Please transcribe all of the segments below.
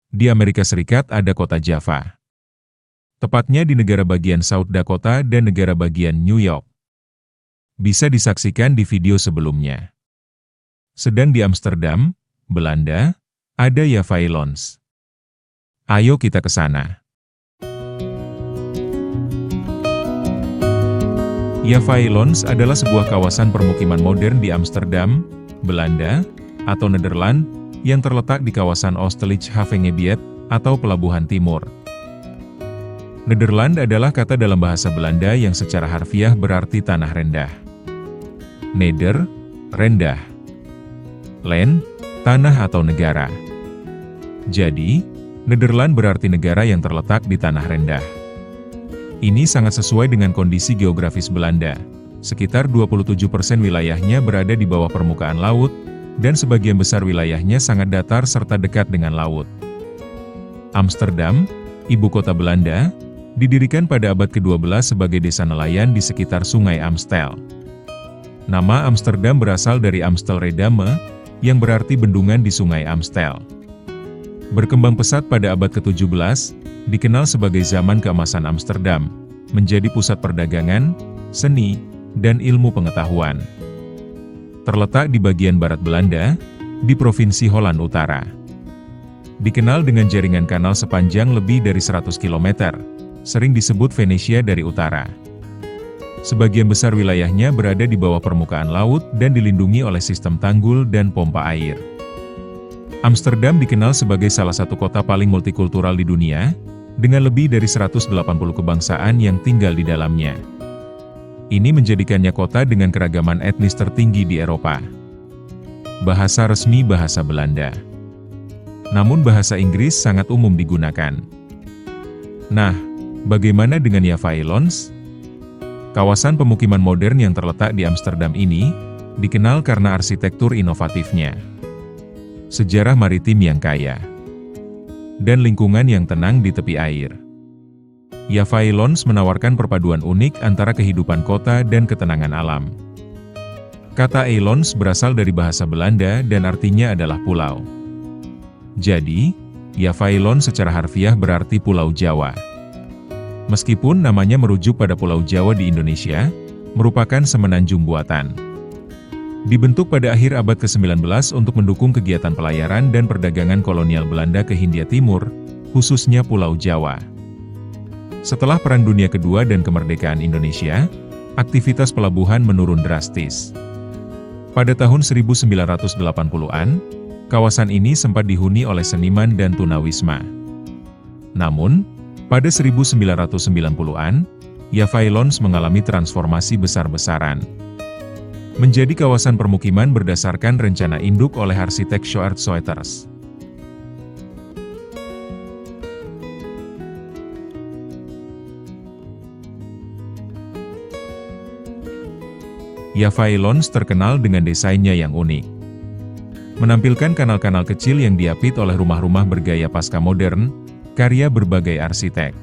Di Amerika Serikat ada kota Java. Tepatnya di negara bagian South Dakota dan negara bagian New York. Bisa disaksikan di video sebelumnya. Sedang di Amsterdam, Belanda, ada Java Islands. Ayo kita ke sana. Java Islands adalah sebuah kawasan permukiman modern di Amsterdam, Belanda, atau Nederland, yang terletak di kawasan Oostelijk-Havengebied, atau Pelabuhan Timur. Nederland adalah kata dalam bahasa Belanda yang secara harfiah berarti tanah rendah. Neder, rendah. Land, tanah atau negara. Jadi, Nederland berarti negara yang terletak di tanah rendah. Ini sangat sesuai dengan kondisi geografis Belanda. Sekitar 27% wilayahnya berada di bawah permukaan laut, dan sebagian besar wilayahnya sangat datar serta dekat dengan laut. Amsterdam, ibu kota Belanda, didirikan pada abad ke-12 sebagai desa nelayan di sekitar Sungai Amstel. Nama Amsterdam berasal dari Amstelredame, yang berarti bendungan di Sungai Amstel. Berkembang pesat pada abad ke-17, dikenal sebagai zaman keemasan Amsterdam, menjadi pusat perdagangan, seni, dan ilmu pengetahuan. Terletak di bagian barat Belanda, di Provinsi Holland Utara. Dikenal dengan jaringan kanal sepanjang lebih dari 100 km, sering disebut Venesia dari utara. Sebagian besar wilayahnya berada di bawah permukaan laut dan dilindungi oleh sistem tanggul dan pompa air. Amsterdam dikenal sebagai salah satu kota paling multikultural di dunia, dengan lebih dari 180 kebangsaan yang tinggal di dalamnya. Ini menjadikannya kota dengan keragaman etnis tertinggi di Eropa. Bahasa resmi bahasa Belanda. Namun bahasa Inggris sangat umum digunakan. Nah, bagaimana dengan Java Islands? Kawasan pemukiman modern yang terletak di Amsterdam ini, dikenal karena arsitektur inovatifnya, sejarah maritim yang kaya, dan lingkungan yang tenang di tepi air. Java Islands menawarkan perpaduan unik antara kehidupan kota dan ketenangan alam. Kata Islands berasal dari bahasa Belanda dan artinya adalah pulau. Jadi, Java Islands secara harfiah berarti Pulau Jawa. Meskipun namanya merujuk pada Pulau Jawa di Indonesia, merupakan semenanjung buatan. Dibentuk pada akhir abad ke-19 untuk mendukung kegiatan pelayaran dan perdagangan kolonial Belanda ke Hindia Timur, khususnya Pulau Jawa. Setelah Perang Dunia Kedua dan kemerdekaan Indonesia, aktivitas pelabuhan menurun drastis. Pada tahun 1980-an, kawasan ini sempat dihuni oleh seniman dan tunawisma. Namun, pada 1990-an, Java Islands mengalami transformasi besar-besaran. Menjadi kawasan permukiman berdasarkan rencana induk oleh arsitek Sjoerd Soeters. Java Islands terkenal dengan desainnya yang unik. Menampilkan kanal-kanal kecil yang diapit oleh rumah-rumah bergaya pasca modern, karya berbagai arsitek.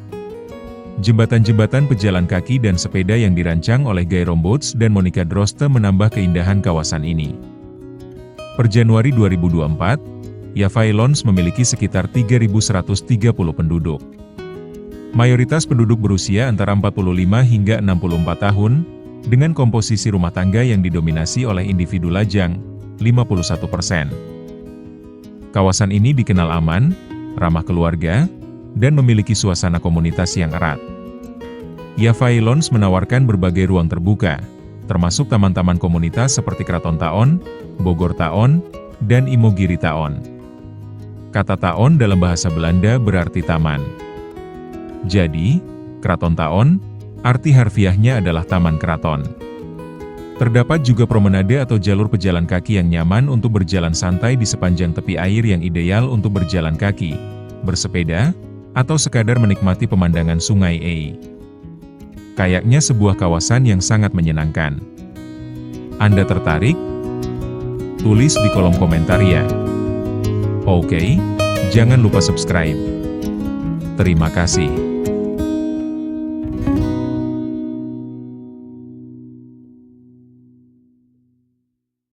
Jembatan-jembatan pejalan kaki dan sepeda yang dirancang oleh Guy Rombouts dan Monica Droste menambah keindahan kawasan ini. Per Januari 2024, Java Islands memiliki sekitar 3.130 penduduk. Mayoritas penduduk berusia antara 45 hingga 64 tahun, dengan komposisi rumah tangga yang didominasi oleh individu lajang, 51%. Kawasan ini dikenal aman, ramah keluarga, dan memiliki suasana komunitas yang erat. Java Islands menawarkan berbagai ruang terbuka, termasuk taman-taman komunitas seperti Kraton Taon, Bogor Taon, dan Imogiri Taon. Kata Taon dalam bahasa Belanda berarti taman. Jadi, Kraton Taon, arti harfiahnya adalah Taman Keraton. Terdapat juga promenade atau jalur pejalan kaki yang nyaman untuk berjalan santai di sepanjang tepi air yang ideal untuk berjalan kaki, bersepeda, atau sekadar menikmati pemandangan Sungai Ei. Kayaknya sebuah kawasan yang sangat menyenangkan. Anda tertarik? Tulis di kolom komentar ya. Oke, jangan lupa subscribe. Terima kasih.